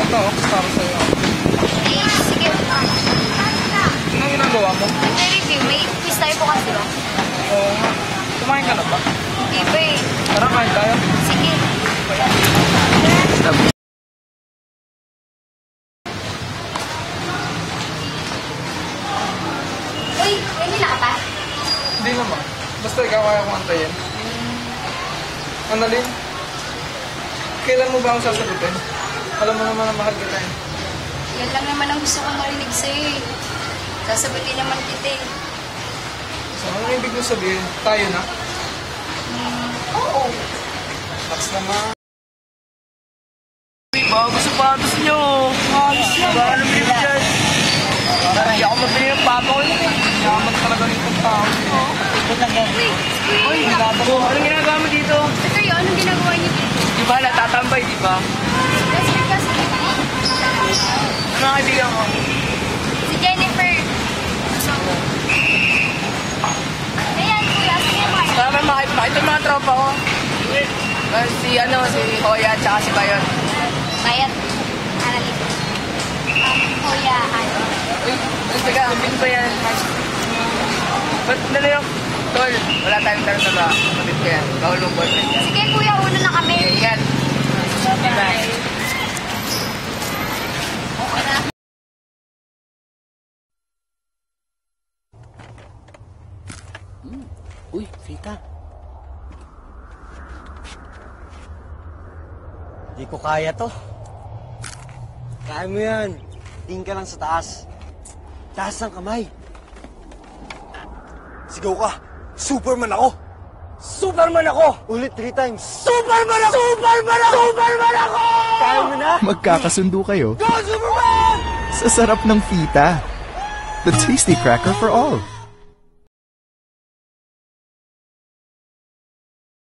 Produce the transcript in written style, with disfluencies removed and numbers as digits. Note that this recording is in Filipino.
Ito, para sa'yo. Eh, sige. Anong ginagawa mo? Nag-review. May quiz tayo bukas, di ba? Oo nga. Kumain ka na ba? Hindi ba eh. Tara, kain tayo. Sige. Uy, may nila ka pa? Hindi naman. Basta ikaw kaya kong antayin. Annalyn, kailan mo ba akong sasagutin? Alam mo naman na mahal kita eh. Yan lang naman ang gusto kong marinig sa'yo eh. Sasagutin naman kita eh. So, ano ibig mo sabihin? Tayo na? Oo. Tax naman. Bago sapatos nyo. Ayos yan. Baka namin dyan. Hindi ako mabili ng papa ko. Yaman talaga nitong tao. Uy, anong ginagawa mo dito? So, kayo, anong ginagawa niyo dito? Di ba natatambay, di ba? Best friend kasi kita. Ano ang kaibigan mo? Si Jennifer. So, ayan, kuya. Sige, Mark. Para makita yung mga tropa ko. Si Hoya at saka si Bayon. Bayat. Annalyn. Kuya, ano? Uy, teka, amin ba yan? Ba't dali yung? Tol, wala tayong tanong na kapit ko yan. Bawal mong boyfriend yan. Sige, kuya, una na kami. Okay, yan. Bye. Okay na. Uy, Vita. Di ko kaya to. Kaya mo yan. Tingin ka lang sa taas. Taas ng kamay. Sigaw ka. Superman ako! Superman ako! Ulit 3 times. Superman ako! Superman ako! Superman ako! Kaya mo na? Magkakasundo kayo Go, Superman! sa sarap ng fita. The tasty cracker for all.